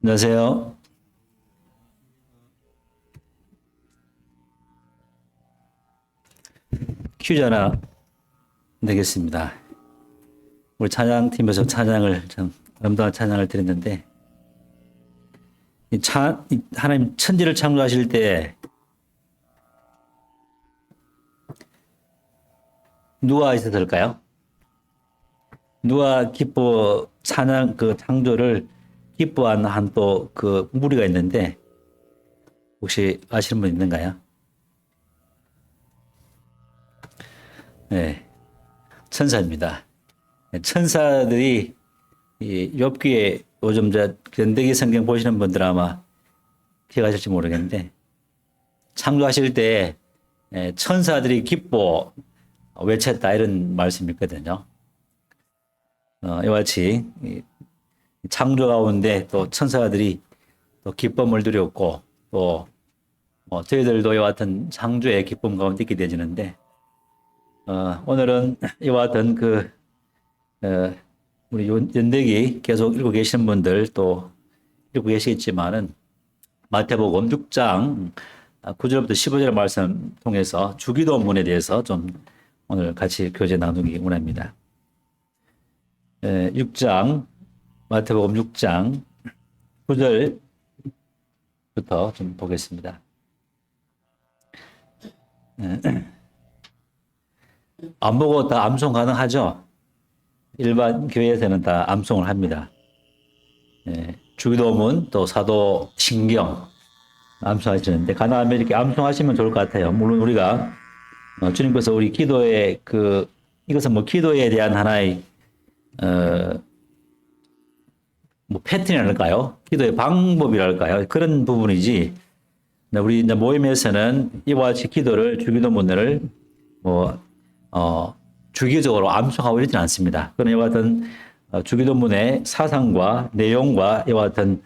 안녕하세요. 퀴즈 하나 내겠습니다. 우리 찬양팀에서 찬양을 좀 아름다운 찬양을 드렸는데 하나님 천지를 창조하실 때 누가 있었을까요? 누가 찬양 그 창조를 기뻐한 한 또 그 무리가 있는데 혹시 아시는 분 있는가요? 네, 천사입니다. 천사들이 이 욥기에 요즘 견대기 성경 보시는 분들 아마 기억하실지 모르겠는데 창조하실 때 천사들이 기뻐 외쳤다 이런 말씀이 있거든요. 이와 같이 창조 가운데 또 천사들이 또 기쁨을 누렸고 또 저희들도 이와 같은 창조의 기쁨 가운데 있게 되지는데 오늘은 이와 같은 우리 연대기 계속 읽고 계시는 분들 또 읽고 계시겠지만은 마태복음 6장 9절부터 15절 말씀 통해서 주기도문에 대해서 좀 오늘 같이 교제 나누기 원합니다. 6장 마태복음 6장 9절부터 좀 보겠습니다. 안 보고 다 암송 가능하죠? 일반 교회에서는 다 암송을 합니다. 주기도문 또 사도 신경 암송하시는데 가능하면 이렇게 암송하시면 좋을 것 같아요. 물론 우리가 주님께서 우리 기도에 이것은 뭐 기도에 대한 하나의 뭐 패턴이랄까요? 기도의 방법이랄까요? 그런 부분이지. 우리 이제 모임에서는 이와 같이 기도를 주기도문을 주기적으로 암송하고 이러지는 않습니다. 그런 이와 같은 주기도문의 사상과 내용과 이와 같은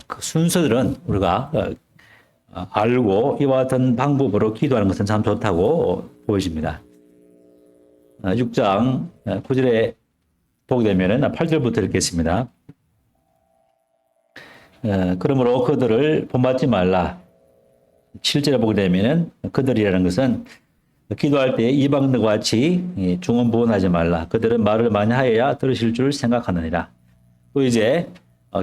그 순서들은 우리가 알고 이와 같은 방법으로 기도하는 것은 참 좋다고 보여집니다. 6장 9절에 보게 되면은 8절부터 읽겠습니다. 그러므로 그들을 본받지 말라. 7절에 보게 되면은 그들이라는 것은 기도할 때 이방인과 같이 중언부언하지 말라. 그들은 말을 많이 하여야 들으실 줄 생각하느니라. 또 이제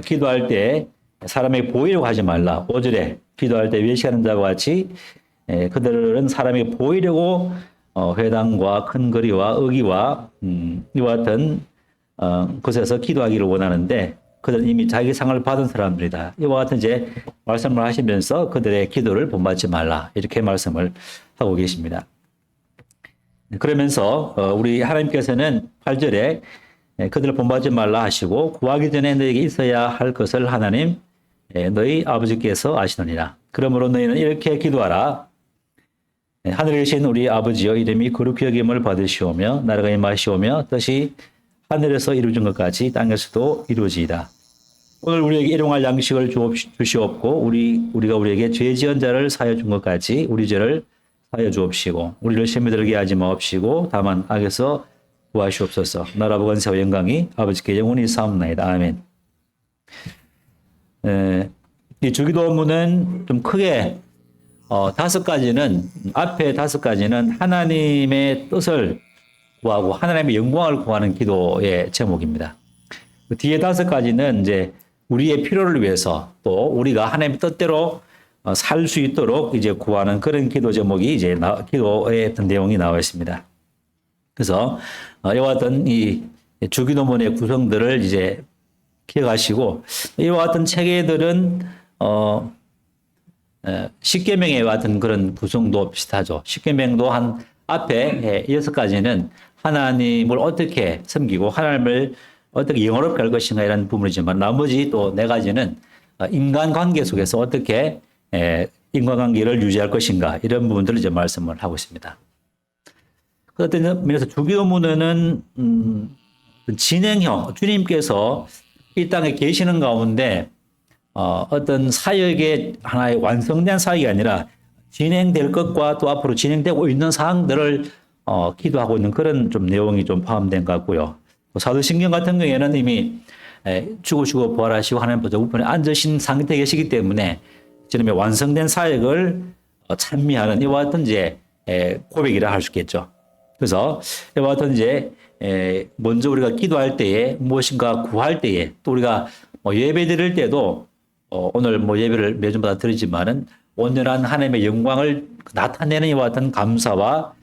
기도할 때 사람에게 보이려고 하지 말라. 5절에 기도할 때 외식하는 자와 같이 그들은 사람에게 보이려고 회당과 큰 거리와 의기와 이와 같은 곳에서 기도하기를 원하는데 그들은 이미 자기 상을 받은 사람들이다. 이와 같은 이제 말씀을 하시면서 그들의 기도를 본받지 말라. 이렇게 말씀을 하고 계십니다. 그러면서 우리 하나님께서는 8절에 그들을 본받지 말라 하시고 구하기 전에 너에게 있어야 할 것을 하나님 너희 아버지께서 아시느니라. 그러므로 너희는 이렇게 기도하라. 하늘에 계신 우리 아버지여 이름이 거룩히 여김을 받으시오며 나라가 임하시오며 뜻이 하늘에서 이루어진 것 같이 땅에서도 이루어지이다. 오늘 우리에게 일용할 양식을 주시옵고 우리가 우리에게 죄 지은 자를 사하여 준 것 같이 우리 죄를 사하여 주옵시고 우리를 시험에 들게 하지 마옵시고 다만 악에서 구하시옵소서. 나라와 권세와 영광이 아버지께 영원히 사옵나이다. 아멘. 이 주기도문은 좀 크게 다섯 가지는 앞에 다섯 가지는 하나님의 뜻을 구하고 하나님의 영광을 구하는 기도의 제목입니다. 그 뒤에 다섯 가지는 이제 우리의 필요를 위해서 또 우리가 하나님의 뜻대로 살 수 있도록 이제 구하는 그런 기도 제목이 이제 기도의 어떤 내용이 나와 있습니다. 그래서 이와 같은 이 주기도문의 구성들을 이제 기억하시고 이와 같은 체계들은 십계명에 같은 그런 구성도 비슷하죠. 십계명도 한 앞에 6가지는 하나님을 어떻게 섬기고 하나님을 어떻게 영원롭게 할 것인가 이라는 부분이지만 나머지 또 4가지는 인간관계 속에서 어떻게 인간관계를 유지할 것인가 이런 부분들을 이제 말씀을 하고 있습니다. 어떤 면에서 주기도문은 진행형 주님께서 이 땅에 계시는 가운데 어떤 사역의 하나의 완성된 사역이 아니라 진행될 것과 또 앞으로 진행되고 있는 사항들을 기도하고 있는 그런 좀 내용이 좀 포함된 것 같고요. 사도신경 같은 경우에는 이미 죽으시고 부활하시고 하나님 보좌 우편에 앉으신 상태에 계시기 때문에 주님의 완성된 사역을 찬미하는 이와 같은 이제 고백이라 할 수 있겠죠. 그래서 이와 같은 이제 먼저 우리가 기도할 때에 무엇인가 구할 때에 또 우리가 예배 드릴 때도 오늘 예배를 매주마다 드리지만은 온전한 하나님의 영광을 나타내는 이와 같은 감사와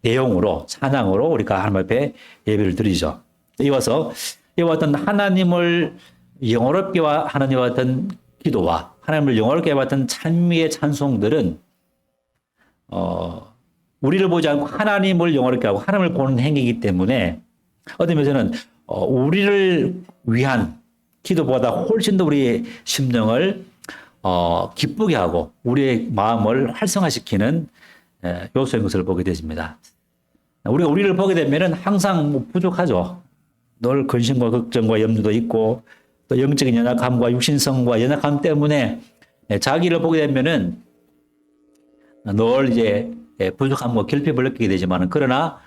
내용으로 찬양으로 우리가 하나님 앞에 예배를 드리죠. 이와서 이와 같은 하나님을 영화롭게 하는 이와 같은 기도와 하나님을 영화롭게 하는 찬미의 찬송들은 우리를 보지 않고 하나님을 영화롭게 하고 하나님을 보는 행위이기 때문에 어떤 면에서는 우리를 위한 기도보다 훨씬 더 우리의 심령을 기쁘게 하고 우리의 마음을 활성화시키는 요소인 것을 보게 되십니다. 우리가 우리를 보게 되면은 항상 부족하죠. 늘 근심과 걱정과 염려도 있고 또 영적인 연약함과 육신성과 연약함 때문에 자기를 보게 되면은 늘 이제 부족함과 결핍을 느끼게 되지만 그러나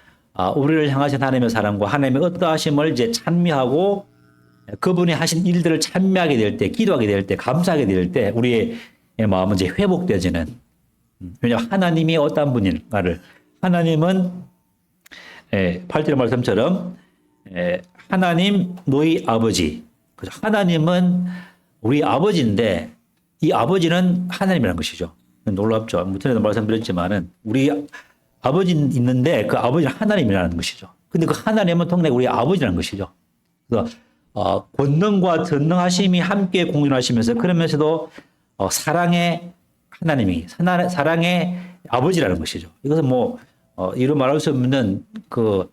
우리를 향하신 하나님의 사랑과 하나님의 어떠하심을 이제 찬미하고 그분이 하신 일들을 찬미하게 될 때, 기도하게 될 때, 감사하게 될 때 우리의 마음은 이제 회복되어지는. 왜냐하면 하나님이 어떤 분인가를 하나님은 8절 말씀처럼 하나님 너희 아버지. 하나님은 우리 아버지인데 이 아버지는 하나님이라는 것이죠. 놀랍죠. 전에도 말씀드렸지만은 우리 아버지는 있는데 그 아버지는 하나님이라는 것이죠. 근데 그 하나님은 통례 우리 아버지라는 것이죠. 그래서 권능과 전능하심이 함께 공존하시면서 그러면서도 사랑의 하나님이 사랑의 아버지라는 것이죠. 이것은 이루 말할 수 없는 그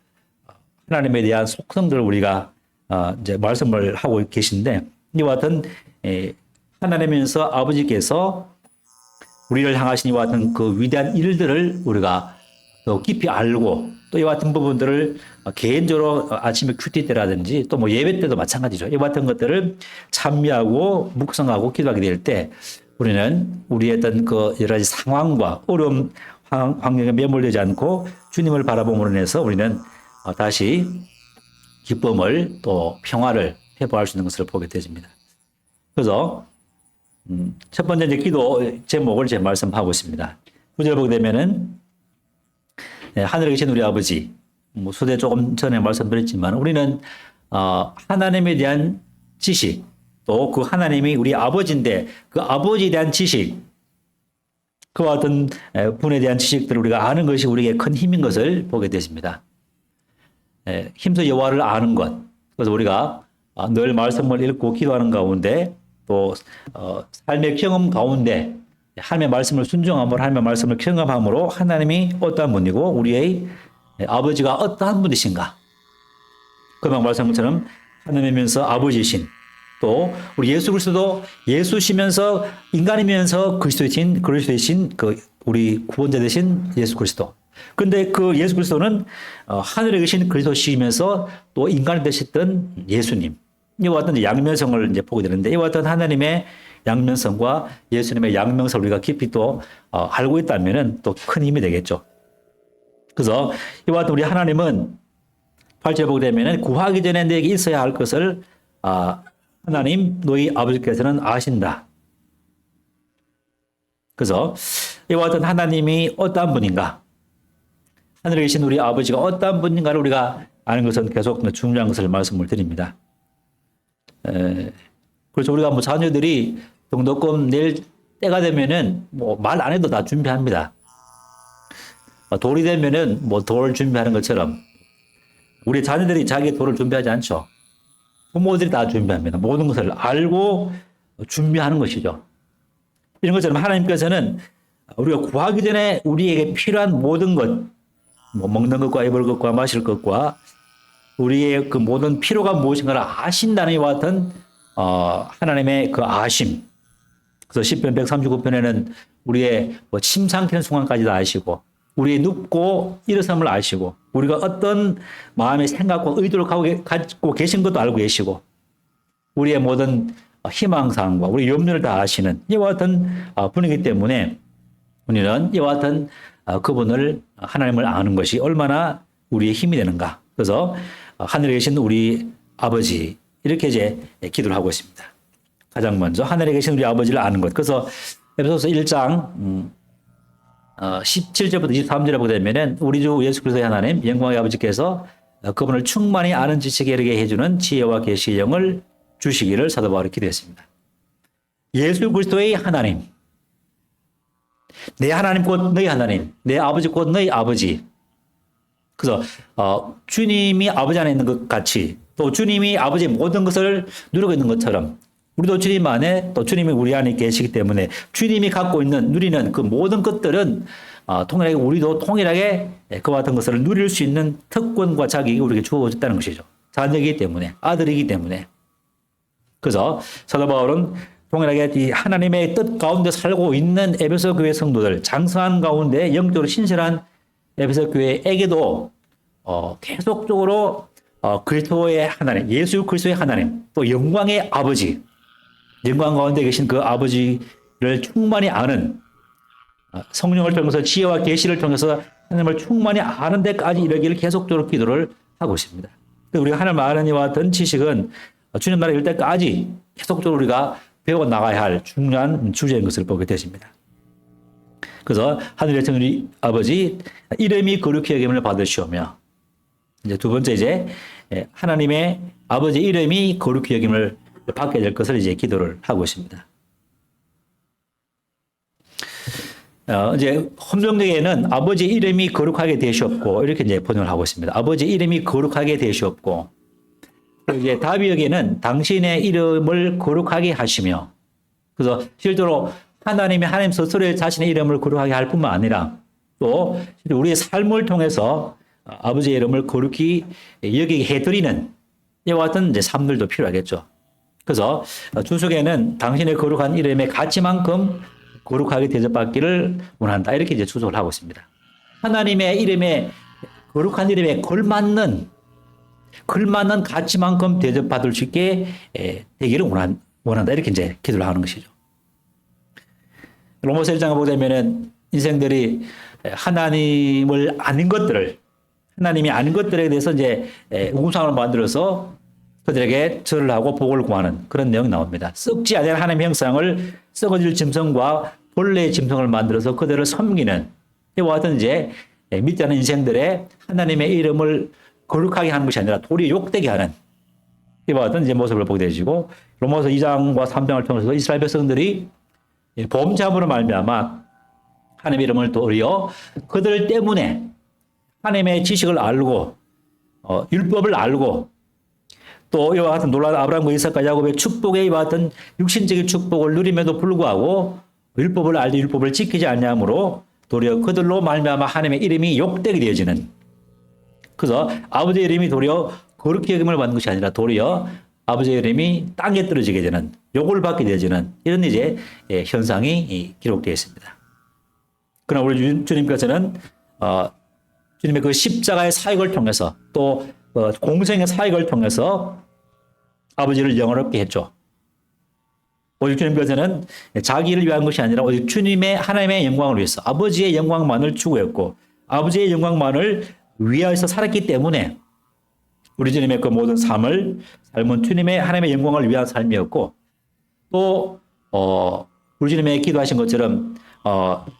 하나님에 대한 속성들을 우리가 이제 말씀을 하고 계신데 이와 같은 하나님이면서 아버지께서 우리를 향하신 이와 같은 그 위대한 일들을 우리가 더 깊이 알고 또 이와 같은 부분들을 개인적으로 아침에 큐티 때라든지 또 예배 때도 마찬가지죠. 이와 같은 것들을 찬미하고 묵상하고 기도하게 될 때 우리는 우리의 어떤 그 여러 가지 상황과 어려움 환경에 매몰되지 않고 주님을 바라봄으로 인해서 우리는 다시 기쁨을 또 평화를 회복할 수 있는 것을 보게 되집니다. 그래서 첫 번째 이제 기도 제목을 제 말씀하고 있습니다. 9절 보게 되면은 하늘에 계신 우리 아버지, 수대 조금 전에 말씀드렸지만 우리는 하나님에 대한 지식 또 그 하나님이 우리 아버지인데 그 아버지에 대한 지식 그와 같은 분에 대한 지식들을 우리가 아는 것이 우리에게 큰 힘인 것을 보게 되십니다. 힘써 여호와를 아는 것. 그래서 우리가 늘 말씀을 읽고 기도하는 가운데 또 삶의 경험 가운데 하나님의 말씀을 순종함으로 하나님의 말씀을 경험함으로 하나님이 어떠한 분이고 우리의 아버지가 어떠한 분이신가. 금방 말씀한 것처럼 하나님이면서 아버지이신 또 우리 예수 그리스도도 예수시면서 인간이면서 그리스도이신 그 우리 구원자 되신 예수 그리스도. 그런데 그 예수 그리스도는 하늘에 계신 그리스도시면서 또 인간이 되셨던 예수님. 이와 같은 양면성을 이제 보게 되는데 이와 같은 하나님의 양면성과 예수님의 양면성을 우리가 깊이 또 알고 있다면은 또 큰 힘이 되겠죠. 그래서 이와 같은 우리 하나님은 8절 보게 되면은 구하기 전에 내게 있어야 할 것을 하나님 너희 아버지께서는 아신다. 그래서 이와 같은 하나님이 어떠한 분인가? 하늘에 계신 우리 아버지가 어떠한 분인가를 우리가 아는 것은 계속 중요한 것을 말씀을 드립니다. 그래서 우리가 자녀들이 등록금 낼 때가 되면은 말 안 해도 다 준비합니다. 돌이 되면은 돌 준비하는 것처럼 우리 자녀들이 자기 돌을 준비하지 않죠. 부모들이 다 준비합니다. 모든 것을 알고 준비하는 것이죠. 이런 것처럼 하나님께서는 우리가 구하기 전에 우리에게 필요한 모든 것, 먹는 것과 입을 것과 마실 것과 우리의 그 모든 필요가 무엇인가를 아신다는 이와 같은 하나님의 그 아심. 그래서 시편 139편에는 우리의 침 삼키는 순간까지도 아시고 우리의 눕고 일어섬을 아시고 우리가 어떤 마음의 생각과 의도를 갖고 계신 것도 알고 계시고 우리의 모든 희망사항과 우리 염려를 다 아시는 이와 같은 분이기 때문에 우리는 이와 같은 그분을 하나님을 아는 것이 얼마나 우리의 힘이 되는가. 그래서 하늘에 계신 우리 아버지에 이렇게 이제 기도를 하고 있습니다. 가장 먼저 하늘에 계신 우리 아버지를 아는 것. 그래서 에베소서 1장 17절부터 23절에 보게 되면은 우리 주 예수 그리스도의 하나님 영광의 아버지께서 그분을 충만히 아는 지식에 이르게 해주는 지혜와 계시의 영을 주시기를 사도 바울이 기도했습니다. 예수 그리스도의 하나님, 내 하나님 곧 너희 하나님, 내 아버지 곧 너희 아버지. 그래서 주님이 아버지 안에 있는 것 같이 또 주님이 아버지의 모든 것을 누리고 있는 것처럼 우리도 주님 안에 또 주님이 우리 안에 계시기 때문에 주님이 갖고 있는 누리는 그 모든 것들은 통일하게 우리도 통일하게 그와 같은 것을 누릴 수 있는 특권과 자격이 우리에게 주어졌다는 것이죠. 자녀이기 때문에, 아들이기 때문에. 그래서 사도 바울은 통일하게 이 하나님의 뜻 가운데 살고 있는 에베소 교회 성도들, 장성한 가운데 영적으로 신실한 에베소 교회에게도 계속적으로 그리스도의 하나님, 예수 그리스도의 하나님, 또 영광의 아버지, 영광 가운데 계신 그 아버지를 충만히 아는 성령을 통해서 지혜와 계시를 통해서 하나님을 충만히 아는 데까지 이르기를 계속적으로 기도를 하고 있습니다. 우리가 하나님 아는 이와 같은 지식은 주님 나라 이를 때까지 계속적으로 우리가 배워 나가야 할 중요한 주제인 것을 보게 되십니다. 그래서 하늘에 계신 우리 아버지 이름이 거룩히 여김을 받으시오며 이제 두 번째 이제 하나님의 아버지 이름이 거룩히 여김을 받게 될 것을 이제 기도를 하고 있습니다. 이제 헌정대에는 아버지 이름이 거룩하게 되시옵고 이렇게 이제 번역을 하고 있습니다. 아버지 이름이 거룩하게 되시옵고 이제 다비역에는 당신의 이름을 거룩하게 하시며 그래서 실제로 하나님 스스로 자신의 이름을 거룩하게 할 뿐만 아니라 또 우리의 삶을 통해서 아버지의 이름을 거룩히 여기게 해드리는 이와 같은 이제 삶들도 필요하겠죠. 그래서 주석에는 당신의 거룩한 이름의 가치만큼 거룩하게 대접받기를 원한다. 이렇게 이제 주석을 하고 있습니다. 하나님의 이름에 거룩한 이름에 걸맞는 가치만큼 대접받을 수 있게 되기를 원한다. 이렇게 이제 기도를 하는 것이죠. 로마서 1장을 보게 되면은 인생들이 하나님을 아는 것들을 하나님이 아는 것들에 대해서 이제 우상을 만들어서 그들에게 절을 하고 복을 구하는 그런 내용이 나옵니다. 썩지 않은 하나님의 형상을 썩어질 짐승과 벌레의 짐승을 만들어서 그들을 섬기는 이와 같은 이제 믿지 않는 인생들의 하나님의 이름을 거룩하게 하는 것이 아니라 도리어 욕되게 하는 이와 같은 이제 모습을 보게 되시고 로마서 2장과 3장을 통해서 이스라엘 백성들이 범죄함으로 말미암아 하나님의 이름을 도리어 그들 때문에 하나님의 지식을 알고 율법을 알고 또 이와 같은 놀라운 아브라함과 이삭과 야곱의 축복에 이와 같은 육신적인 축복을 누림에도 불구하고 율법을 알지 율법을 지키지 않냐므로 도리어 그들로 말미암아 하나님의 이름이 욕되게 되어지는 그래서 아버지의 이름이 도리어 거룩히 여김을 받는 것이 아니라 도리어 아버지의 이름이 땅에 떨어지게 되는 욕을 받게 되어지는 이런 이제 현상이 기록되어 있습니다. 그러나 우리 주님께서는 주님의 그 십자가의 사역을 통해서 또 공생의 사역을 통해서 아버지를 영원롭게 했죠. 오직 주님께서는 자기를 위한 것이 아니라 오직 주님의 하나님의 영광을 위해서 아버지의 영광만을 추구했고 아버지의 영광만을 위하여서 살았기 때문에 우리 주님의 그 모든 삶은 주님의 하나님의 영광을 위한 삶이었고 또 우리 주님의 기도하신 것처럼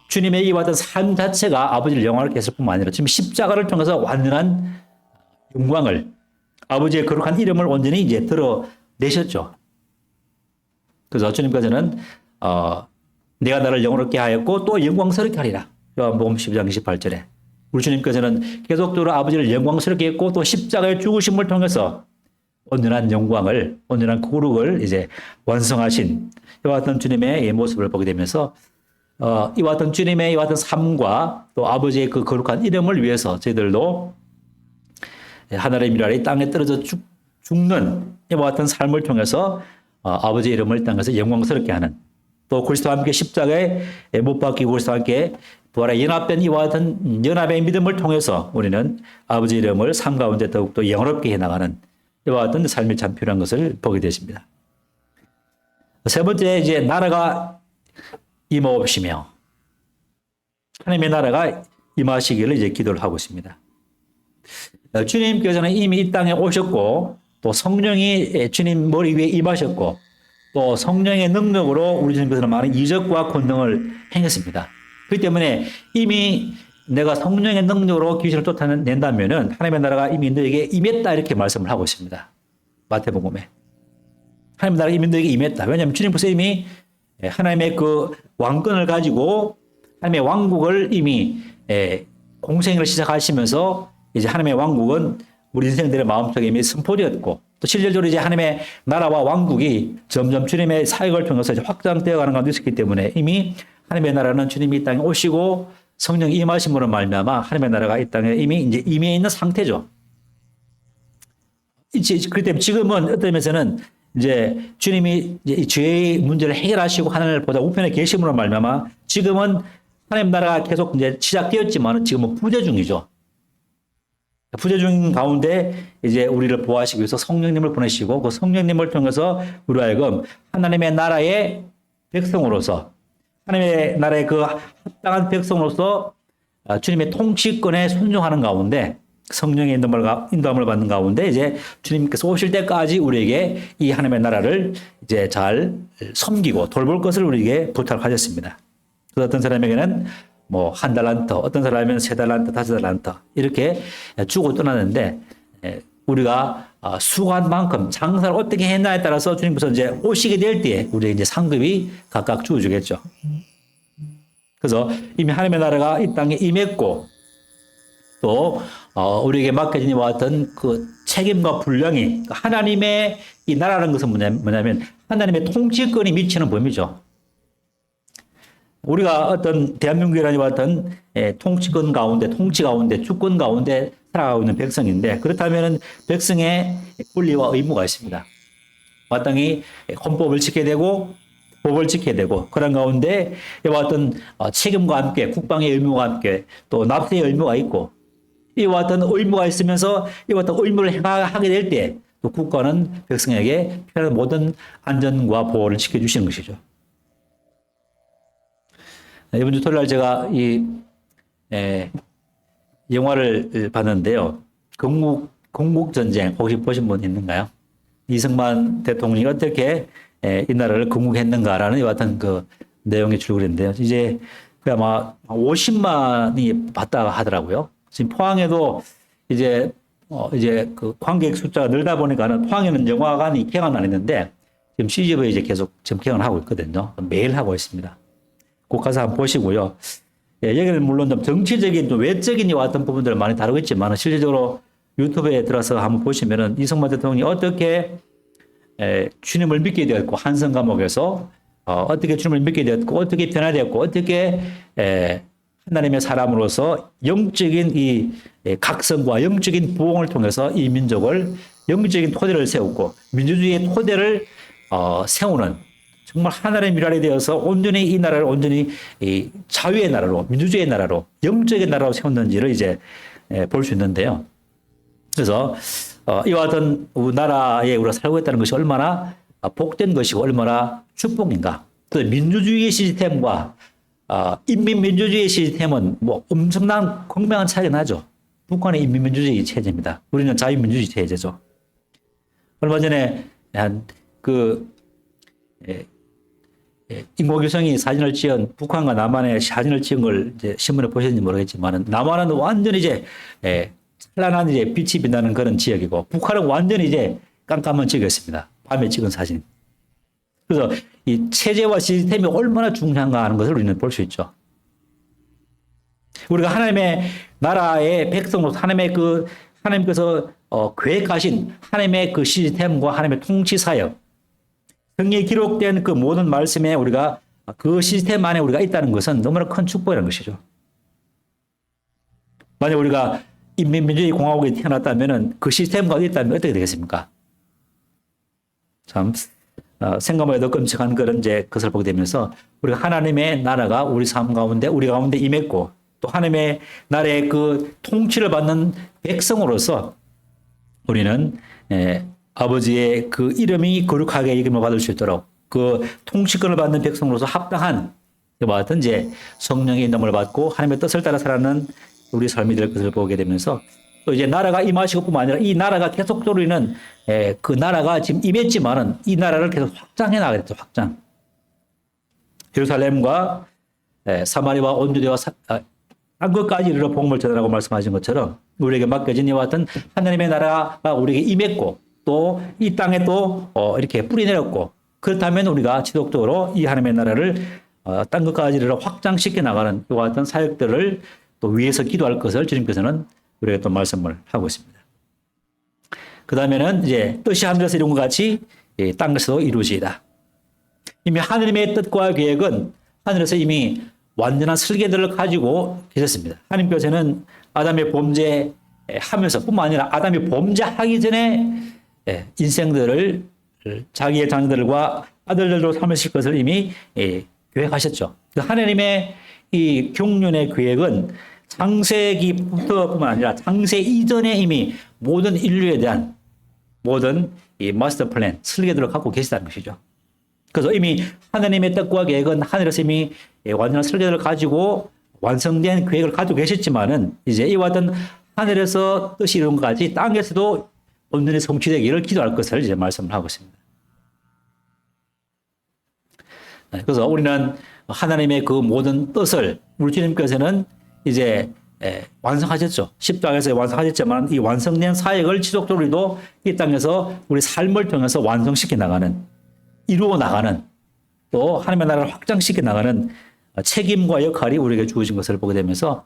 주님의 이와 같은 삶 자체가 아버지를 영광롭게 했을 뿐만 아니라 지금 십자가를 통해서 완전한 영광을 아버지의 거룩한 이름을 온전히 이제 드러내셨죠. 그래서 주님께서는 내가 나를 영원롭게 하였고 또 영광스럽게 하리라. 요한복음 12장 28절에 우리 주님께서는 계속적으로 아버지를 영광스럽게 했고 또 십자가의 죽으심을 통해서 온전한 영광을 온전한 거룩을 이제 완성하신 이와 같은 주님의 모습을 보게 되면서 이와 같은 주님의 이와 같은 삶과 또 아버지의 그 거룩한 이름을 위해서 저희들도 하늘의 미랄이 땅에 떨어져 죽는 이와 같은 삶을 통해서 아버지의 이름을 땅에서 영광스럽게 하는 또 그리스도와 함께 십자가에 못 박히고 그리스도와 함께 부활에 연합된 이와 같은 연합의 믿음을 통해서 우리는 아버지의 이름을 삶 가운데 더욱더 영원롭게 해나가는 이와 같은 삶이 참 필요한 것을 보게 되십니다. 세 번째 이제 나라가 임하옵시며 하나님의 나라가 임하시기를 이제 기도를 하고 있습니다. 주님께서는 이미 이 땅에 오셨고 또 성령이 주님 머리 위에 임하셨고 또 성령의 능력으로 우리 주님께서는 많은 이적과 권능을 행했습니다. 그렇기 때문에 이미 내가 성령의 능력으로 귀신을 쫓아낸다면은 하나님의 나라가 이미 너에게 임했다 이렇게 말씀을 하고 있습니다. 마태복음에. 하나님의 나라가 이미 너에게 임했다. 왜냐하면 주님께서 이미 하나님의 그 왕권을 가지고 하나님의 왕국을 이미 공생을 시작하시면서 이제 하나님의 왕국은 우리 인생들의 마음속에 이미 선포되었고 또 실질적으로 이제 하나님의 나라와 왕국이 점점 주님의 사역을 통해서 이제 확장되어 가는 가운데 있었기 때문에 이미 하나님의 나라는 주님이 이 땅에 오시고 성령 임하심으로 말미암아 하나님의 나라가 이 땅에 이미 이제 임해 있는 상태죠. 그렇기 때문에 지금은 어떤 면에서는 이제 주님이 이제 이 죄의 문제를 해결하시고 하나님을 보다 우편에 계심으로 말미암아 지금은 하나님 나라가 계속 이제 시작되었지만 지금은 부재 중이죠. 부재 중 가운데 이제 우리를 보호하시기 위해서 성령님을 보내시고 그 성령님을 통해서 우리 하여금 하나님의 나라의 백성으로서 하나님의 나라의 그 합당한 백성으로서 주님의 통치권에 순종하는 가운데 성령의 인도함을 받는 가운데 이제 주님께서 오실 때까지 우리에게 이 하나님의 나라를 이제 잘 섬기고 돌볼 것을 우리에게 부탁하셨습니다. 그래서 어떤 사람에게는 뭐 한 달란트, 어떤 사람은 세 달란트, 다섯 달란트 이렇게 주고 떠나는데 우리가 수고한 만큼 장사를 어떻게 했나에 따라서 주님께서 이제 오시게 될 때에 우리에게 이제 상급이 각각 주어지겠죠. 그래서 이미 하나님의 나라가 이 땅에 임했고 또 우리에게 맡겨진 이와 같은 그 책임과 분량이 하나님의 이 나라라는 것은 뭐냐면 하나님의 통치권이 미치는 범위죠. 우리가 어떤 대한민국이라는 같은 통치권 가운데, 통치 가운데, 주권 가운데 살아가고 있는 백성인데 그렇다면 백성의 권리와 의무가 있습니다. 마땅히 헌법을 지켜야 되고 법을 지켜야 되고 그런 가운데 이와 같은 책임과 함께 국방의 의무와 함께 또 납세의 의무가 있고 이와 같은 의무가 있으면서 이와 같은 의무를 행하게 될 때 또 국가는 백성에게 필요한 모든 안전과 보호를 지켜주시는 것이죠. 이번 주 토요일 날 제가 영화를 봤는데요. 건국전쟁 혹시 보신 분 있는가요? 이승만 대통령이 어떻게 이 나라를 건국했는가라는 이와 같은 그 내용의 줄거리인데요. 이제 그 아마 50만이 봤다 하더라고요. 지금 포항에도 이제 그 관객 숫자가 늘다 보니까는 포항에는 영화관이 개관 안 했는데 지금 CGV 이제 계속 지금 개관하고 있거든요. 매일 하고 있습니다. 꼭 가서 한번 보시고요. 여기는 물론 좀 정치적인 좀 외적인 이와 같은 부분들을 많이 다루겠지만 실질적으로 유튜브에 들어서 한번 보시면은 이승만 대통령이 어떻게 주님을 믿게 되었고 한성 감옥에서 어떻게 주님을 믿게 되었고 어떻게 변화되었고 어떻게 하나님의 사람으로서 영적인 이 각성과 영적인 부흥을 통해서 이 민족을 영적인 토대를 세우고 민주주의의 토대를 세우는 정말 하나님의 미랄이 되어서 온전히 이 나라를 온전히 이 자유의 나라로 민주주의의 나라로 영적인 나라로 세웠는지를 이제 볼 수 있는데요. 그래서 이와 같은 나라에 우리가 살고 있다는 것이 얼마나 복된 것이고 얼마나 축복인가. 또 민주주의 시스템과 인민민주주의 시스템은 뭐 엄청난 극명한 차이가 나죠. 북한은 인민민주주의 체제입니다. 우리는 자유민주주의 체제죠. 얼마 전에 인공위성이 사진을 찍은 북한과 남한의 사진을 찍은 걸 이제 신문에 보셨는지 모르겠지만 남한은 완전히 이제 찬란한 이제 빛이 빛나는 그런 지역이고 북한은 완전히 이제 깜깜한 지역이었습니다. 밤에 찍은 사진. 그래서 이 체제와 시스템이 얼마나 중요한가 하는 것을 우리는 볼 수 있죠. 우리가 하나님의 나라의 백성으로서 하나님께서 계획하신 하나님의 그 시스템과 하나님의 통치 사역, 성경에 기록된 그 모든 말씀에 우리가 그 시스템 안에 우리가 있다는 것은 너무나 큰 축복이라는 것이죠. 만약 우리가 인민민주주의 공화국에 태어났다면 그 시스템 가운데 있다면 어떻게 되겠습니까? 참 생각만 해도 끔찍한 그런 이제 것을 보게 되면서 우리가 하나님의 나라가 우리 삶 가운데 우리 가운데 임했고 또 하나님의 나라의 그 통치를 받는 백성으로서 우리는 아버지의 그 이름이 거룩하게 이름을 받을 수 있도록 그 통치권을 받는 백성으로서 합당한 이와 같은 이제 성령의 인도를 받고 하나님의 뜻을 따라 살아가는 우리 삶이 될 것을 보게 되면서 또 이제 나라가 임하시고 뿐만 아니라 이 나라가 계속적으로 우리는 그 나라가 지금 임했지만은 이 나라를 계속 확장해 나가겠죠. 확장. 예루살렘과 사마리아와 온주대와 한 것까지 이르러 복음을 전하라고 말씀하신 것처럼 우리에게 맡겨진 이와 같은 하나님의 나라가 우리에게 임했고 또 이 땅에 또 이렇게 뿌리 내렸고 그렇다면 우리가 지속적으로 이 하나님의 나라를 딴 것까지 이르러 확장시켜 나가는 이와 같은 사역들을 또 위해서 기도할 것을 주님께서는 우리에게 또 말씀을 하고 있습니다. 그 다음에는 이제 뜻이 하늘에서 이룬 것 같이 땅에서도 이루어지이다. 이미 하나님의 뜻과 계획은 하늘에서 이미 완전한 설계들을 가지고 계셨습니다. 하나님께서는 아담의 범죄하면서 뿐만 아니라 아담이 범죄하기 전에 인생들을 자기의 자녀들과 아들들로 삼으실 것을 이미 계획하셨죠. 하나님의 이 경륜의 계획은 창세기부터뿐만 아니라 창세 이전에 이미 모든 인류에 대한 모든 이 마스터 플랜, 설계들을 갖고 계시다는 것이죠. 그래서 이미 하나님의 뜻과 계획은 하늘에서 이미 완전한 설계를 가지고 완성된 계획을 가지고 계셨지만은 이제 이와 같은 하늘에서 뜻이 이룬 것까지 땅에서도 온전히 성취되기를 기도할 것을 이제 말씀을 하고 있습니다. 그래서 우리는 하나님의 그 모든 뜻을 우리 주님께서는 이제 완성하셨죠. 십자가에서 완성하셨지만 이 완성된 사역을 지속적으로 우리도 이 땅에서 우리 삶을 통해서 완성시켜 나가는, 이루어 나가는, 또 하나님의 나라를 확장시켜 나가는 책임과 역할이 우리에게 주어진 것을 보게 되면서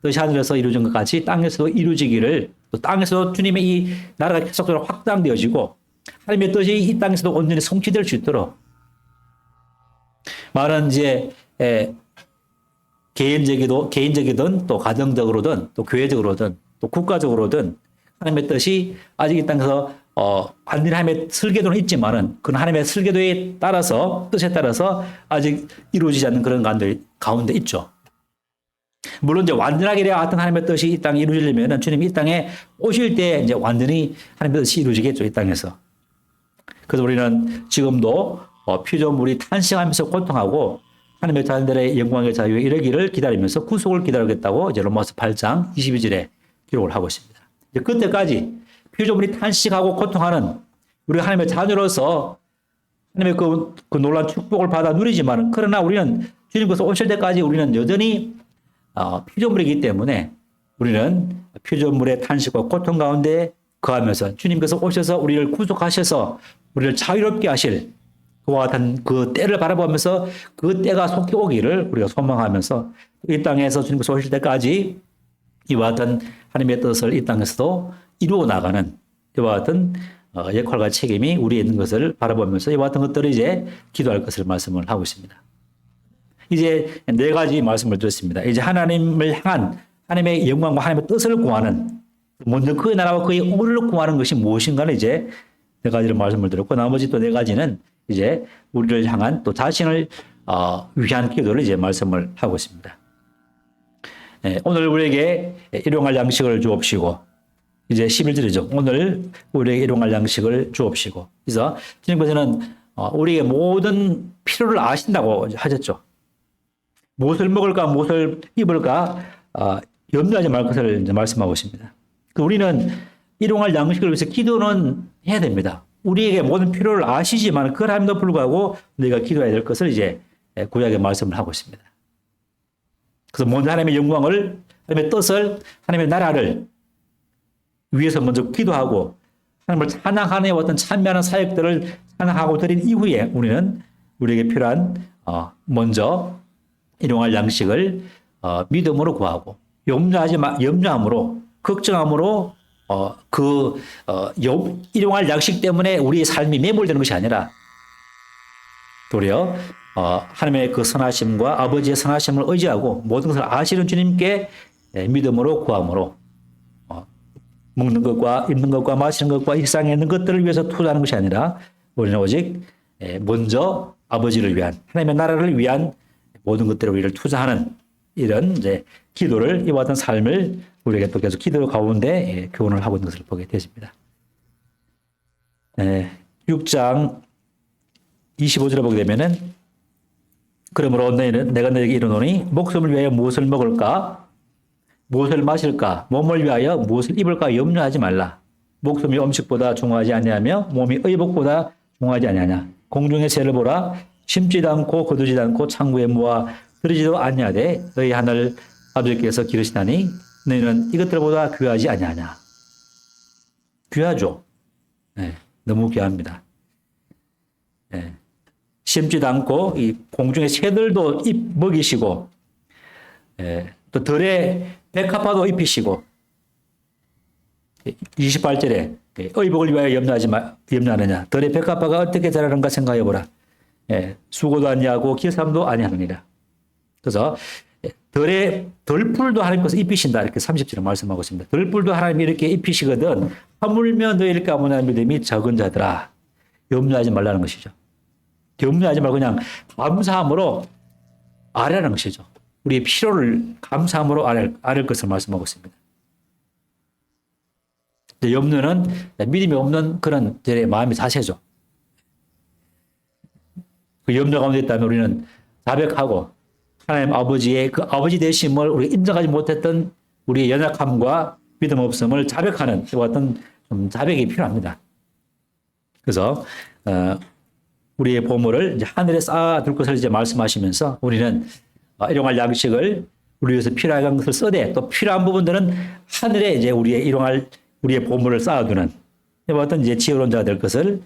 뜻이 하늘에서 이루어진 것 같이 땅에서도 이루어지기를, 또 땅에서도 주님의 이 나라가 계속적으로 확장되어지고 하나님의 뜻이 이 땅에서도 온전히 성취될 수 있도록 많은 이제 개인적이든 또 가정적으로든 또 교회적으로든 또 국가적으로든 하나님의 뜻이 아직 이 땅에서 완전히 하나님의 설계도는 있지만은 그 하나님의 설계도에 따라서 뜻에 따라서 아직 이루어지지 않는 그런 가운데 있죠. 물론 이제 완전하게 같은 하나님의 뜻이 이 땅에 이루어지려면은 주님이 이 땅에 오실 때 이제 완전히 하나님의 뜻이 이루어지겠죠, 이 땅에서. 그래서 우리는 지금도 피조물이 탄식하면서 고통하고 하나님의 자녀들의 영광의 자유에 이르기를 기다리면서 구속을 기다리겠다고 이제 로마서 8장 22절에 기록을 하고 있습니다. 이제 그때까지 피조물이 탄식하고 고통하는 우리 하나님의 자녀로서 하나님의 그 놀라운 축복을 받아 누리지만 그러나 우리는 주님께서 오실 때까지 우리는 여전히 피조물이기 때문에 우리는 피조물의 탄식과 고통 가운데 거하면서 주님께서 오셔서 우리를 구속하셔서 우리를 자유롭게 하실 그와 같은 그 때를 바라보면서 그 때가 속히 오기를 우리가 소망하면서 이 땅에서 주님께서 오실 때까지 이와 같은 하나님의 뜻을 이 땅에서도 이루어 나가는 이와 같은 역할과 책임이 우리에 있는 것을 바라보면서 이와 같은 것들을 이제 기도할 것을 말씀을 하고 있습니다. 이제 네 가지 말씀을 드렸습니다. 이제 하나님을 향한 하나님의 영광과 하나님의 뜻을 구하는, 먼저 그의 나라와 그의 의를 구하는 것이 무엇인가를 이제 네 가지를 말씀을 드렸고 나머지 또 네 가지는 이제 우리를 향한 또 자신을 위한 기도를 이제 말씀을 하고 있습니다. 오늘 우리에게 일용할 양식을 주옵시고 이제 11절이죠. 오늘 우리에게 일용할 양식을 주옵시고. 그래서 주님께서는 우리의 모든 필요를 아신다고 하셨죠. 무엇을 먹을까, 무엇을 입을까 염려하지 말 것을 이제 말씀하고 있습니다. 우리는 일용할 양식을 위해서 기도는 해야 됩니다. 우리에게 모든 필요를 아시지만 그럼에도 불구하고 우리가 기도해야 될 것을 이제 구약에 말씀을 하고 있습니다. 그래서 먼저 하나님의 영광을, 하나님의 뜻을, 하나님의 나라를 위해서 먼저 기도하고 하나님을 찬양하는 어떤 찬미하는 사역들을 찬양하고 드린 이후에 우리는 우리에게 필요한 먼저 일용할 양식을 믿음으로 구하고 염려함으로 걱정함으로 일용할 양식 때문에 우리의 삶이 매몰되는 것이 아니라 도리어 하나님의 그 선하심과 아버지의 선하심을 의지하고 모든 것을 아시는 주님께 믿음으로 구함으로 먹는 것과 입는 것과 마시는 것과 일상에 있는 것들을 위해서 투자하는 것이 아니라 우리는 오직 먼저 아버지를 위한 하나님의 나라를 위한 모든 것들을 우리를 투자하는 이런 이제 기도를 이와 같은 삶을 우리에게 또 계속 기도 가운데 교훈을 하고 있는 것을 보게 되십니다. 6장 25절에 보게 되면은 그러므로 내가 너에게 이르노니 목숨을 위하여 무엇을 먹을까 무엇을 마실까? 몸을 위하여 무엇을 입을까? 염려하지 말라. 목숨이 음식보다 중요하지 아니하며 몸이 의복보다 중요하지 아니하냐. 공중의 새를 보라. 심지도 않고 거두지도 않고 창고에 모아 들이지도 아니하되 너희 하늘 아버지께서 기르시다니 너희는 이것들보다 귀하지 아니하냐. 귀하죠. 네, 너무 귀합니다. 네. 심지도 않고 이 공중의 새들도 먹이시고, 또 들의 백합화도 입히시고, 28절에 의복을 위하여 염려하느냐. 들의 백합화가 어떻게 자라는가 생각해보라. 수고도 아니하고 길삼도 아니하느니라. 그래서 들의 덜풀도 하나님께서 입히신다. 이렇게 30절에 말씀하고 있습니다. 덜풀도 하나님이 이렇게 입히시거든 하물며 너희를 까무는 믿음이 적은 자들아. 염려하지 말라는 것이죠. 염려하지 말고 그냥 감사함으로 아뢰라는 것이죠. 우리의 필요를 감사함으로 아뢰 것을 말씀하고 있습니다. 염려는 믿음이 없는 그런 마음의 자세죠. 그 염려 가운데 있다면 우리는 자백하고 하나님 아버지의 그 아버지 되심을 우리 인정하지 못했던 우리의 연약함과 믿음 없음을 자백하는 어떤 좀 자백이 필요합니다. 그래서 우리의 보물을 이제 하늘에 쌓아둘 것을 이제 말씀하시면서 우리는 일용할 양식을 우리 위해서 필요한 것을 써대 또 필요한 부분들은 하늘에 이제 우리의 보물을 쌓아두는 어떤 이제 지혜로운 자가 될 것을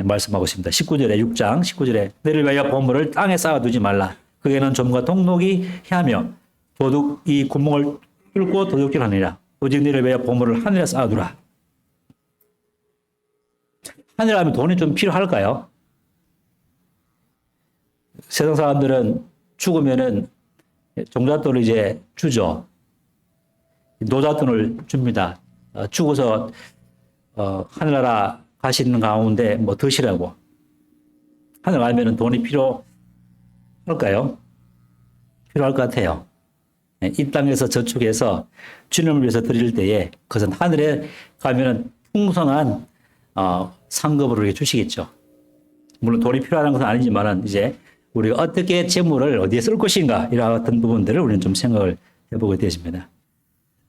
말씀하고 있습니다. 6장 19절에 너를 위하여 보물을 땅에 쌓아두지 말라. 그에는 좀과 동록이 해하며 도둑이 구멍을 뚫고 도둑질하느니라. 오직 너를 위하여 보물을 하늘에 쌓아두라. 하늘에 가면 돈이 좀 필요할까요? 세상 사람들은 죽으면은 종잣돈을 이제 주죠. 노잣돈을 줍니다. 죽어서 하늘나라 가시는 가운데 뭐 드시라고. 하늘 가면은 돈이 필요할까요? 필요할 것 같아요. 이 땅에서 저축해서 주님을 위해서 드릴 때에 그것은 하늘에 가면은 풍성한 상급을 우리에게 주시겠죠. 물론 돈이 필요한 것은 아니지만은 이제 우리가 어떻게 재물을 어디에 쓸 것인가 이런 어떤 부분들을 우리는 좀 생각을 해보게 되십니다.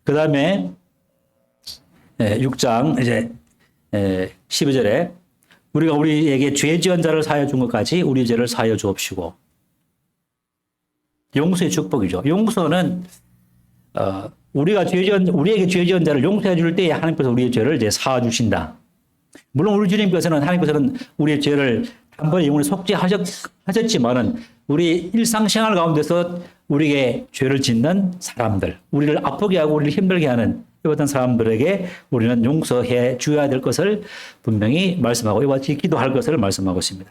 그 다음에 6장 이제 12절에 우리가 우리에게 죄 지은 자를 사하여 준 것까지 우리 죄를 사하여 주옵시고. 용서의 축복이죠. 용서는 우리에게 죄 지은 자를 용서해 줄 때에 하나님께서 우리의 죄를 이제 사하 주신다. 물론 우리 주님께서는 하나님께서는 우리의 죄를 단번에 영원히 속죄하셨지만은 우리 일상생활 가운데서 우리에게 죄를 짓는 사람들, 우리를 아프게 하고 우리를 힘들게 하는 이런 사람들에게 우리는 용서해 주어야 될 것을 분명히 말씀하고 이와 같이 기도할 것을 말씀하고 있습니다.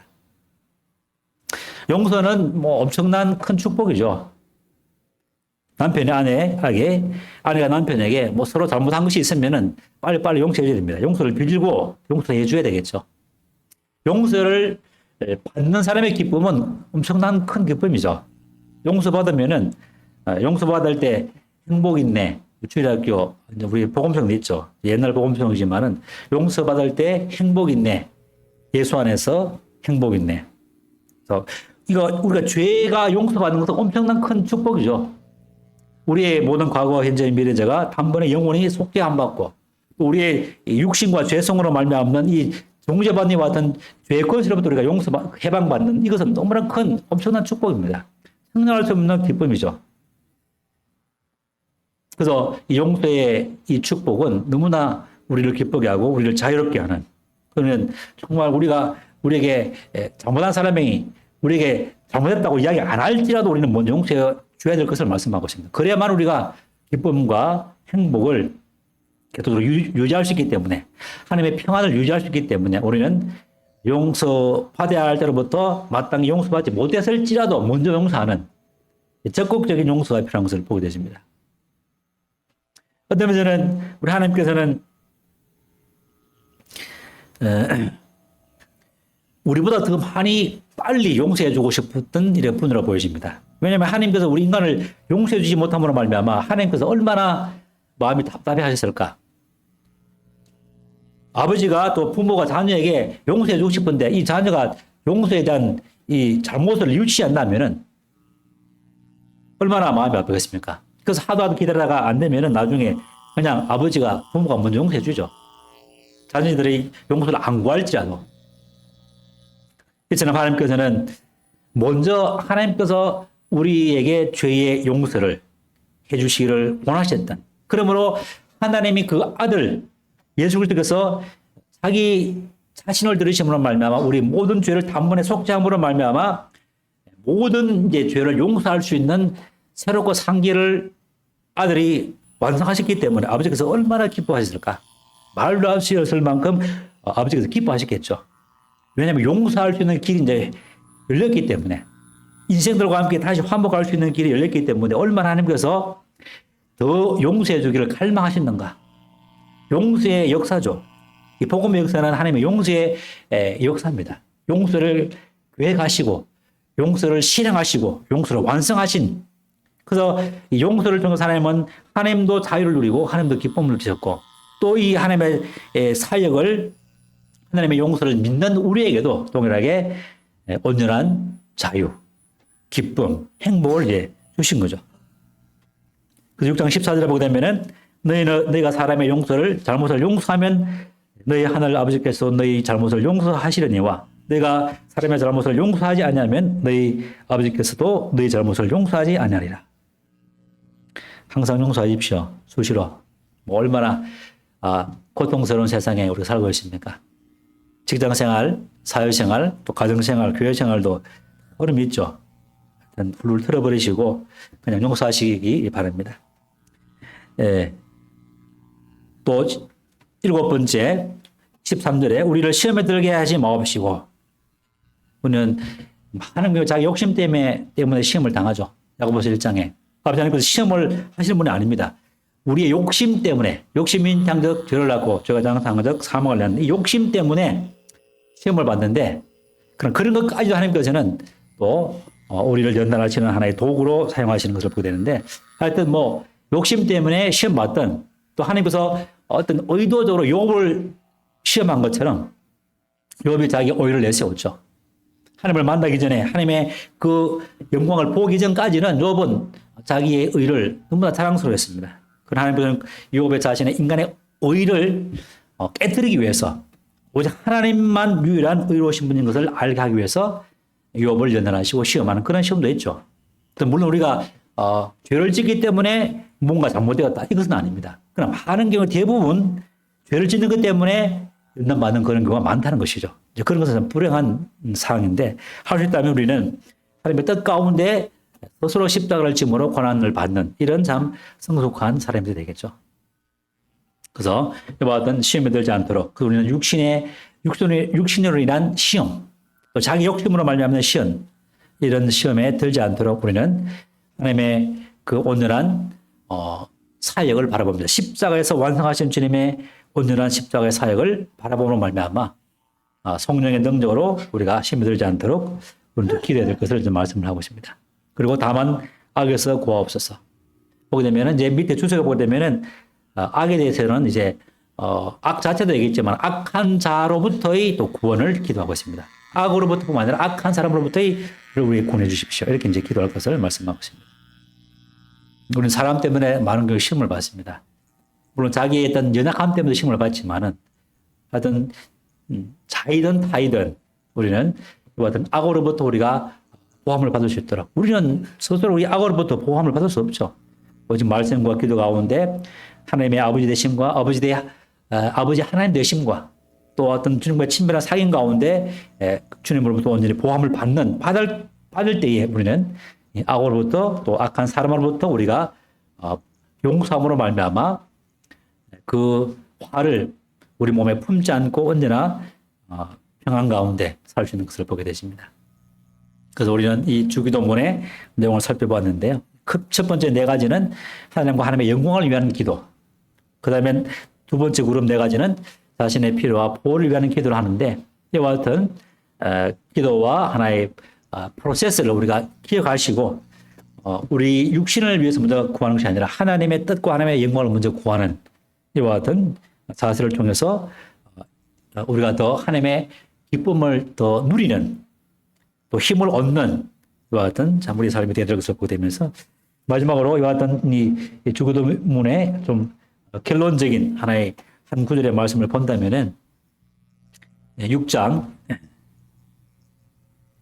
용서는 뭐 엄청난 큰 축복이죠. 남편이 아내가 남편에게 뭐 서로 잘못한 것이 있으면은 빨리빨리 용서해 줘야 됩니다. 용서를 빌고 용서해 줘야 되겠죠. 용서를 받는 사람의 기쁨은 엄청난 큰 기쁨이죠. 용서받으면은 용서받을 때 행복 있네. 주일학교 우리 복음성도 있죠. 옛날 복음성이지만은 용서받을 때 행복 있네. 예수 안에서 행복 있네. 그래서 우리가 죄가 용서받는 것은 엄청난 큰 축복이죠. 우리의 모든 과거, 현재, 미래죄가 단번에 영원히 속죄 안 받고 우리의 육신과 죄성으로 말미암는 이 정죄받는 이와 같은 죄의 권세로부터 우리가 해방받는 이것은 너무나 큰 엄청난 축복입니다. 상상할 수 없는 기쁨이죠. 그래서 이 용서의 이 축복은 너무나 우리를 기쁘게 하고 우리를 자유롭게 하는 그러면 정말 우리에게 잘못한 사람이 우리에게 잘못했다고 이야기 안 할지라도 우리는 먼저 용서해 줘야 될 것을 말씀하고 있습니다. 그래야만 우리가 기쁨과 행복을 계속 유지할 수 있기 때문에 하나님의 평안을 유지할 수 있기 때문에 우리는 용서받아야 할 때로부터 마땅히 용서받지 못했을지라도 먼저 용서하는 적극적인 용서가 필요한 것을 보게 되십니다. 어떤 면에서는 우리 하나님께서는 우리보다 더 많이 빨리 용서해 주고 싶었던 이런 분으로 보여집니다. 왜냐하면 하나님께서 우리 인간을 용서해 주지 못함으로 말미암아 하나님께서 얼마나 마음이 답답해 하셨을까. 아버지가 또 부모가 자녀에게 용서해 주고 싶은데 이 자녀가 용서에 대한 이 잘못을 뉘우치지 않는다면은 얼마나 마음이 아프겠습니까? 그래서 하도 기다리다가 안 되면은 나중에 그냥 아버지가, 부모가 먼저 용서해 주죠. 자녀들이 용서를 안 구할지라도. 그래서 하나님께서는 먼저 하나님께서 우리에게 죄의 용서를 해 주시기를 원하셨다. 그러므로 하나님이 그 아들 예수 그리스도께서 자기 자신을 들으심으로 말미암아 우리 모든 죄를 단번에 속죄함으로 말미암아 모든 이제 죄를 용서할 수 있는 새롭고 상기를 아들이 완성하셨기 때문에 아버지께서 얼마나 기뻐하셨을까? 말도 할 수 없을 만큼 아버지께서 기뻐하셨겠죠. 왜냐하면 용서할 수 있는 길이 이제 열렸기 때문에 인생들과 함께 다시 화목할 수 있는 길이 열렸기 때문에 얼마나 하나님께서 더 용서해 주기를 갈망하셨는가. 용서의 역사죠. 이 복음의 역사는 하나님의 용서의 역사입니다. 용서를 계획하시고 용서를 실행하시고 용서를 완성하신, 그래서 이 용서를 통해서 하나님은 하나님도 자유를 누리고 하나님도 기쁨을 주셨고 또 이 하나님의 사역을 하나님의 용서를 믿는 우리에게도 동일하게 온전한 자유, 기쁨, 행복을 이제 주신 거죠. 그래서 6장 14절에 보게 되면은 너희가 사람의 잘못을 용서하면 너희 하늘 아버지께서 너희 잘못을 용서하시려니와 너희가 사람의 잘못을 용서하지 아니하면 너희 아버지께서도 너희 잘못을 용서하지 아니하리라. 항상 용서하십시오. 수시로. 얼마나 고통스러운 세상에 우리가 살고 있습니까? 직장생활, 사회생활, 또 가정생활, 교회생활도 어려움이 있죠. 불을 틀어버리시고 그냥 용서하시기 바랍니다. 또 7번째 13절에 우리를 시험에 들게 하지 마옵시고, 우리는 많은 경우 자기 욕심 때문에 시험을 당하죠. 야고보서 1장에 아버지 하나님께서 시험을 하시는 분이 아닙니다. 우리의 욕심 때문에, 욕심인 장적 죄를 낳고 죄가 장상적 사망을 낳는 이 욕심 때문에 시험을 받는데, 그런 것까지도 하나님께서는 또 우리를 연단하시는 하나의 도구로 사용하시는 것을 보게 되는데, 하여튼 욕심 때문에 시험 받던, 또 하나님께서 어떤 의도적으로 욥을 시험한 것처럼 욥이 자기 의를 내세웠죠. 하나님을 만나기 전에 하나님의 그 영광을 보기 전까지는 욥은 자기의 의를 너무나 자랑스러워했습니다. 그러나 하나님께서는 욥의 자신의 인간의 의를 깨뜨리기 위해서 오직 하나님만 유일한 의로우신 분인 것을 알게 하기 위해서 욥을 연단하시고 시험하는 그런 시험도 있죠. 물론 우리가 죄를 짓기 때문에 뭔가 잘못되었다, 이것은 아닙니다. 그러나 많은 경우 대부분 죄를 짓는 것 때문에 연단받는 그런 경우가 많다는 것이죠. 이제 그런 것은 불행한 상황인데, 할 수 있다면 우리는 하나님의 뜻 가운데 스스로 십자가를 짐으로 고난을 받는 이런 참 성숙한 사람이 되겠죠. 그래서 이와 같은 시험에 들지 않도록, 우리는 육신으로 인한 시험, 또 자기 욕심으로 말미암는 시험, 이런 시험에 들지 않도록 우리는 하나님의 그 온전한 사역을 바라봅니다. 십자가에서 완성하신 주님의 온전한 십자가의 사역을 바라보므로 말미암아 성령의 능력으로 우리가 시험에 들지 않도록 우리도 기도해야 될 것을 좀 말씀을 하고 있습니다. 그리고 다만 악에서 구하옵소서. 보게 되면은 이제 밑에 주석에 보게 되면은 악에 대해서는 이제 악 자체도 얘기했지만 악한 자로부터의 또 구원을 기도하고 있습니다. 악으로부터뿐만 아니라 악한 사람으로부터의 우리 구원해 주십시오. 이렇게 이제 기도할 것을 말씀하고 있습니다. 우리는 사람 때문에 많은 걸 시험을 받습니다. 물론 자기의 어떤 연약함 때문에 시험을 받지만은 하여튼 자이든 타이든 우리는 어떤 악으로부터 우리가 보호함을 받을 수 있도록, 우리는 스스로 우리 악으로부터 보호함을 받을 수 없죠. 오직 말씀과 기도 가운데 하나님의 아버지 되심과 아버지 하나님 되심과 또 어떤 주님과 친밀한 사귐 가운데 주님으로부터 온전히 보호함을 받을 때에 우리는 악으로부터 또 악한 사람으로부터 우리가 용서함으로 말미암아 그 화를 우리 몸에 품지 않고 언제나 평안 가운데 살 수 있는 것을 보게 되십니다. 그래서 우리는 이 주기도문의 내용을 살펴봤는데요. 첫 번째 네 가지는 하나님과 하나님의 영광을 위한 기도. 그 다음에 두 번째 그룹 네 가지는 자신의 필요와 보호를 위한 기도를 하는데, 이와 같은 기도와 하나의 프로세스를 우리가 기억하시고 우리 육신을 위해서 먼저 구하는 것이 아니라 하나님의 뜻과 하나님의 영광을 먼저 구하는 이와 같은 자세를 통해서 우리가 더 하나님의 기쁨을 더 누리는, 또 힘을 얻는 이와 같은 참 우리 삶이 되도록 보게 되면서 마지막으로 이와 같은 이 주기도문의 좀 결론적인 하나의 한 구절의 말씀을 본다면은 6장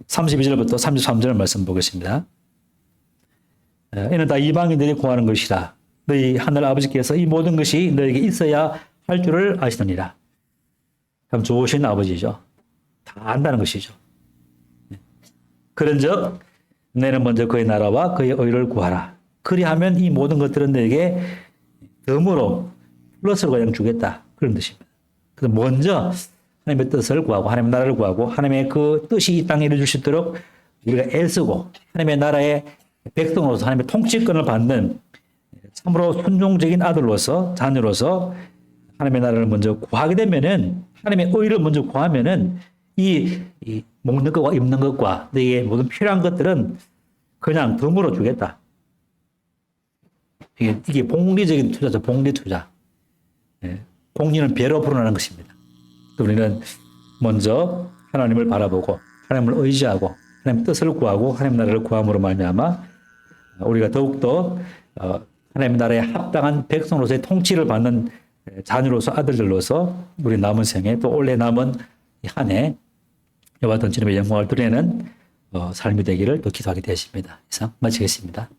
32절부터 33절 말씀 보겠습니다. 이는 다 이방인들이 구하는 것이라. 너희 하늘 아버지께서 이 모든 것이 너에게 있어야 할 줄을 아시느니라. 참 좋으신 아버지죠. 다 안다는 것이죠. 그런즉 너는 먼저 그의 나라와 그의 의를 구하라. 그리하면 이 모든 것들은 너에게 덤으로 플러스로 그냥 주겠다. 그런 뜻입니다. 그래서 먼저 하나님의 뜻을 구하고 하나님의 나라를 구하고 하나님의 그 뜻이 이 땅에 이루어질 수 있도록 우리가 애쓰고 하나님의 나라의 백성으로서 하나님의 통치권을 받는 참으로 순종적인 아들로서 자녀로서 하나님의 나라를 먼저 구하게 되면은 하나님의 의를 먼저 구하면은 이 먹는 것과 입는 것과 너에게 모든 필요한 것들은 그냥 덤으로 주겠다. 이게 복리적인 투자죠. 복리 투자. 복리는 배로 불어나는 것입니다. 우리는 먼저 하나님을 바라보고 하나님을 의지하고 하나님의 뜻을 구하고 하나님 나라를 구함으로 말미암아 우리가 더욱더 하나님 나라에 합당한 백성으로서의 통치를 받는 자녀로서 아들들로서 우리 남은 생에 또 올해 남은 한 해 여호와 하나님의 영광을 드러내는 삶이 되기를 또 기도하게 되었습니다. 이상 마치겠습니다.